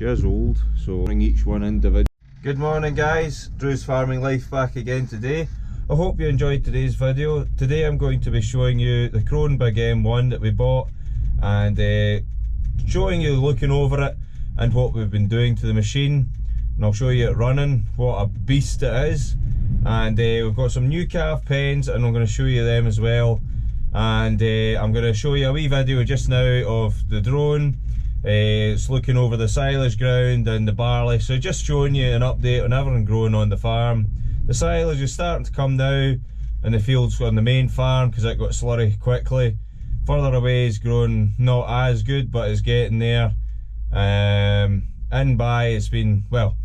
is old, so bring each one individually. Good morning guys, Drew's Farming Life back again today. I hope you enjoyed today's video. Today I'm going to be showing you the KRONE Big M1 that we bought, and showing you looking over it and what we've been doing to the machine, and I'll show you it running, what a beast it is. And we've got some new calf pens and I'm going to show you them as well. And I'm going to show you a wee video just now of the drone. It's looking over the silage ground and the barley, so just showing you an update on everything growing on the farm. The silage is starting to come now in the fields on the main farm because it got slurry quickly. Further away is growing not as good, but it's getting there. In by it's been, well,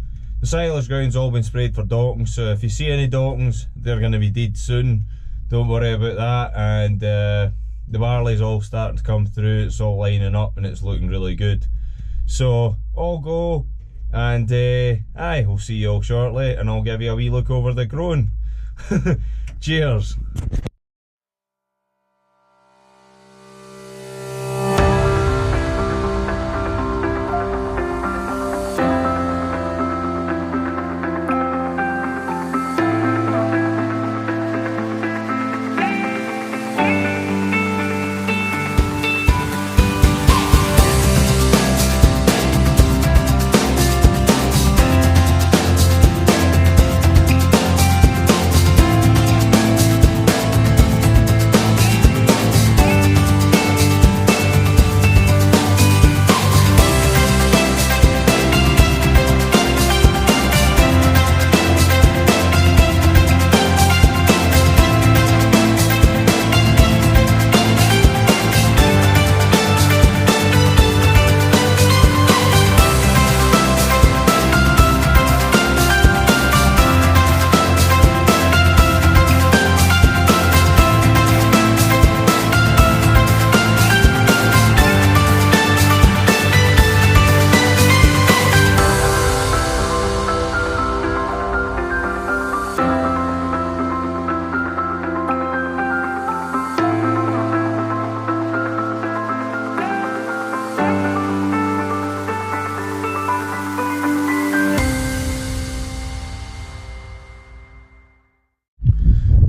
the silage ground's all been sprayed for dockings, so if you see any dockings, they're going to be dead soon. Don't worry about that. And the barley's all starting to come through, it's all lining up and it's looking really good. So all go, and we'll see you all shortly, and I'll give you a wee look over the KRONE. Cheers.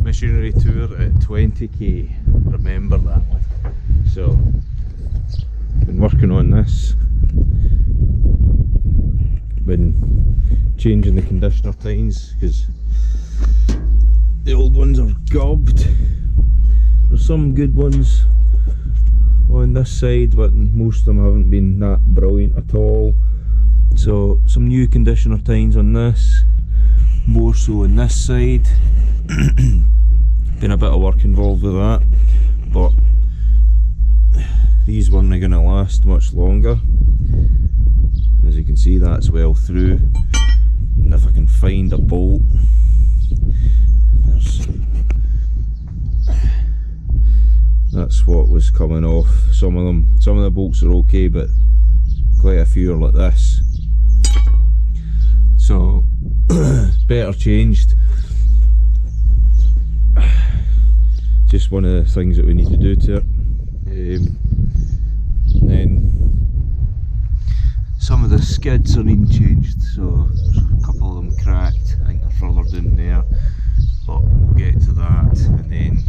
Machinery tour at 20k, remember that one. So, been working on this, been changing the conditioner tines because the old ones are gobbed. There's some good ones on this side, but most of them haven't been that brilliant at all. So some new conditioner tines on this, more so on this side. Been a bit of work involved with that, but these weren't going to last much longer. As you can see, that's well through, and if I can find a bolt, that's what was coming off. Some of the bolts are okay, but quite a few are like this, so better changed. Just one of the things that we need to do to it. And then some of the skids are needing changed, so there's a couple of them cracked. I think they're further down there, but we'll get to that. And then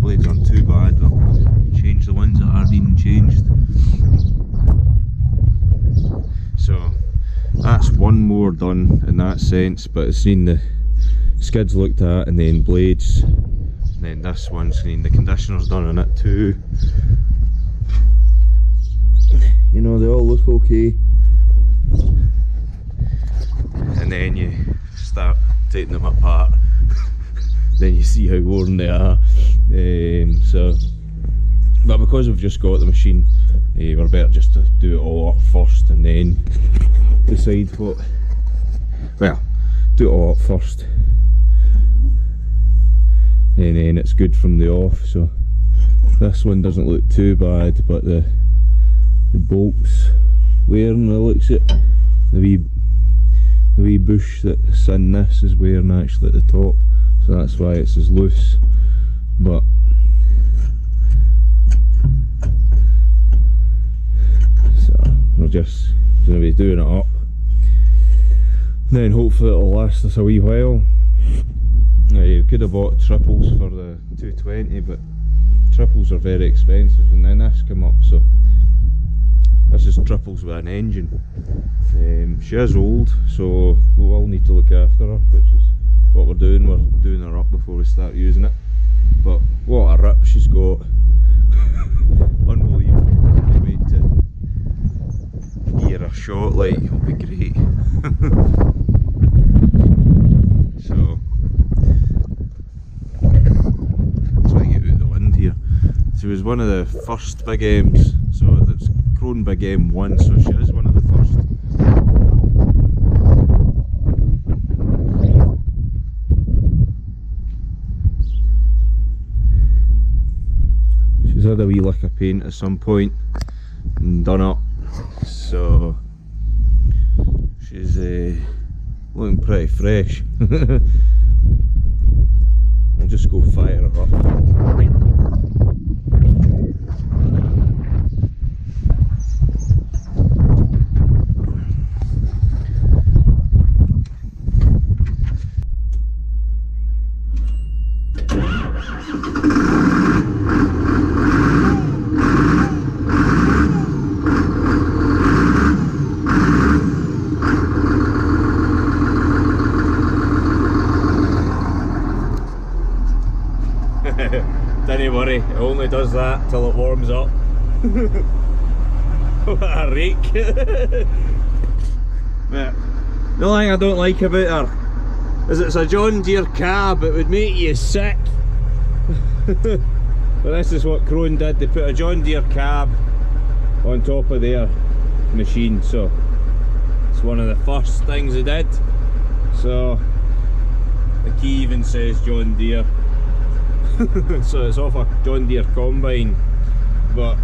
blades aren't too bad, but we'll change the ones that are being changed. So that's one more done in that sense, but it's seen the skids looked at, and then blades. And then this one's seen the conditioners done on it too. You know, they all look okay. And then you start taking them apart. Then you see how worn they are. But because we've just got the machine, we're better just to do it all up first and then decide what. Well, do it all up first, and then it's good from the off. So this one doesn't look too bad, but the bolts wearing, the looks at the wee bush that's in this is wearing actually at the top, so that's why it's as loose. But so we're just going to be doing it up. Then hopefully it'll last us a wee while. You could have bought triples for the 220, but triples are very expensive, and then this come up, so this is triples with an engine. She is old, so we will need to look after her, which is what we're doing. We're doing her up before we start using it. But what a rip she's got. Unbelievable. Can't wait to hear her shot, like, it'll be great. So try to get out of the wind here. She was one of the first Big M's, so it's KRONE Big M1, so she is one of the first. She's had a wee lick of paint at some point and done up, so she's looking pretty fresh. I'll just go fire her up. Don't worry, it only does that till it warms up. What a rake. But the only thing I don't like about her is it's a John Deere cab. It would make you sick. But this is what KRONE did, they put a John Deere cab on top of their machine, so it's one of the first things they did. So the key even says John Deere. So it's off a John Deere combine, but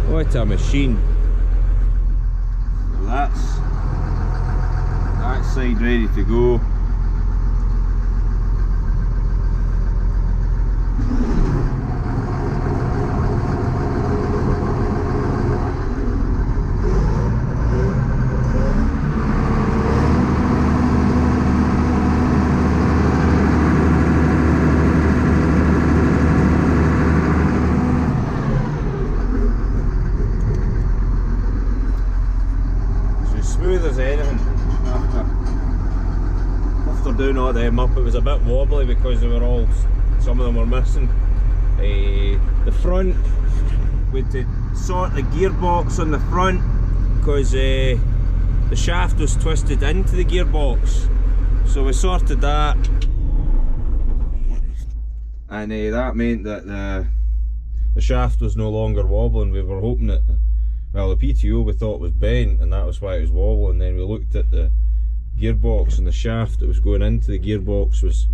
what a machine. So that's that side ready to go. As anything after doing all them up. It was a bit wobbly because they were all, some of them were missing. The front, we had to sort the gearbox on the front because the shaft was twisted into the gearbox, so we sorted that, and that meant that the shaft was no longer wobbling. We were hoping that, well, the PTO we thought was bent and that was why it was wobbling. Then we looked at the gearbox and the shaft that was going into the gearbox was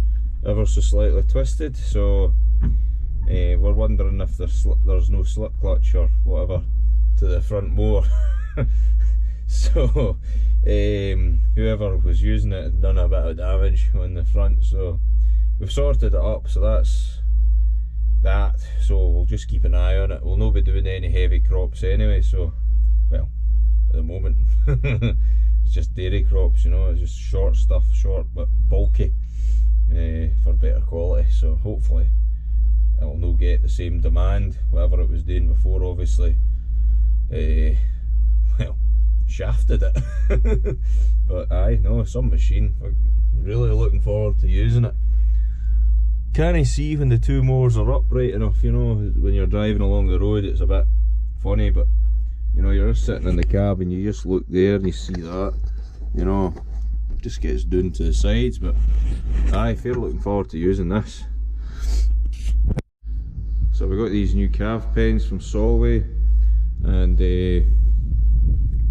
ever so slightly twisted, so we're wondering if there's no slip clutch or whatever to the front mower. So whoever was using it had done a bit of damage on the front, so we've sorted it up, so that's that. So we'll just keep an eye on it. We'll not be doing any heavy crops anyway, so, well, at the moment it's just dairy crops, you know, it's just short stuff, short but bulky, for better quality, so hopefully it'll not get the same demand whatever it was doing before. Obviously well, shafted it. But aye, no, some machine. I'm really looking forward to using it. Can't see when the two mowers are upright enough, you know, when you're driving along the road it's a bit funny, but you know, you're just sitting in the cab and you just look there and you see that, you know, just gets down to the sides. But aye, fair looking forward to using this. So we got these new calf pens from Solway, and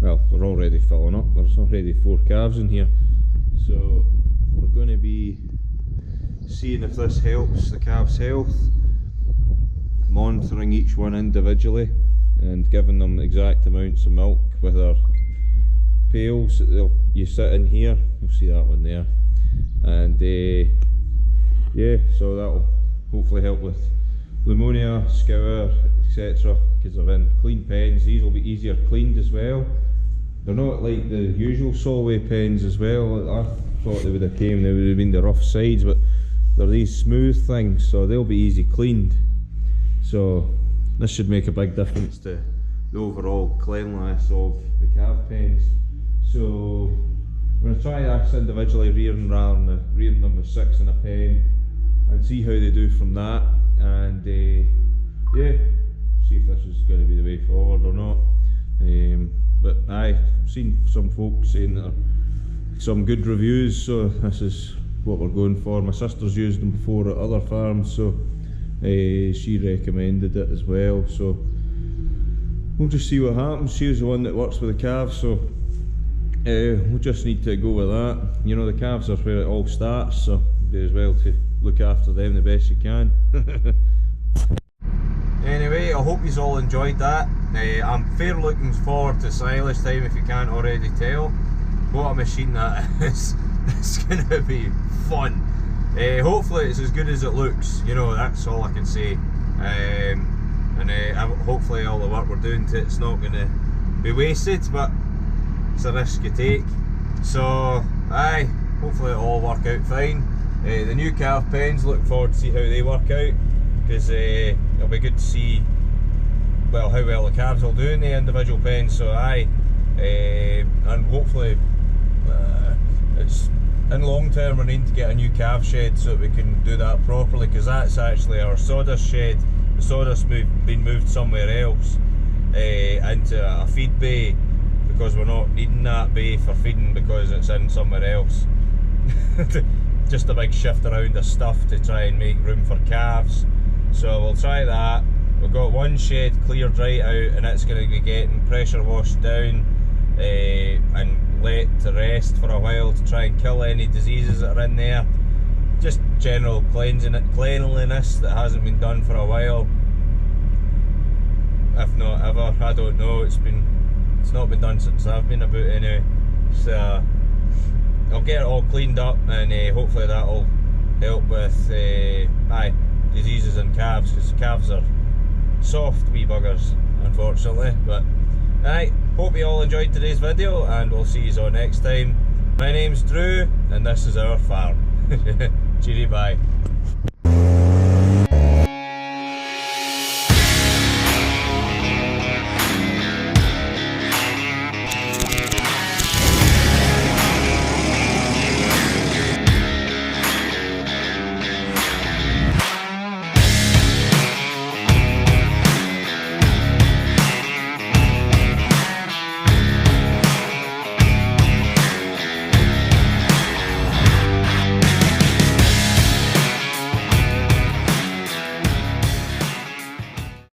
well, they're already filling up. There's already 4 calves in here, so we're going to be seeing if this helps the calves' health, monitoring each one individually and giving them exact amounts of milk with our pails. You sit in here, you'll see that one there, and yeah, so that'll hopefully help with pneumonia, scour, etc. because they're in clean pens. These will be easier cleaned as well. They're not like the usual Solway pens as well. I thought they would have been the rough sides, but they're these smooth things, so they'll be easy cleaned. So this should make a big difference to the overall cleanliness of the calf pens. So I'm going to try this individually rearing them with 6 in a pen and see how they do from that, and yeah, see if this is going to be the way forward or not. But I've seen some folks saying that some good reviews, so this is what we're going for. My sister's used them before at other farms, so she recommended it as well. So we'll just see what happens. She's the one that works with the calves, so we'll just need to go with that. You know, the calves are where it all starts, so may as well to look after them the best you can. Anyway, I hope you all enjoyed that. I'm fair looking forward to silage time, if you can't already tell. What a machine that is. It's going to be fun. Hopefully it's as good as it looks, you know, that's all I can say. Hopefully all the work we're doing to it's not going to be wasted, but it's a risk you take. So hopefully it'll all work out fine. The new calf pens, looking forward to see how they work out, because it'll be good to see how well the calves will do in the individual pens. So and hopefully it's in long term we're needing to get a new calf shed so that we can do that properly, because that's actually our sawdust shed. The sawdust been moved somewhere else into a feed bay, because we're not needing that bay for feeding because it's in somewhere else. Just a big shift around of stuff to try and make room for calves. So we'll try that. We've got one shed cleared right out, and it's going to be getting pressure washed down and let to rest for a while to try and kill any diseases that are in there. Just general cleanliness that hasn't been done for a while, if not ever. I don't know. It's not been done since I've been about anyway. So I'll get it all cleaned up, and hopefully that'll help with diseases in calves, because calves are soft wee buggers, unfortunately. But hope you all enjoyed today's video, and we'll see you all next time. My name's Drew, and this is our farm. Cheery bye.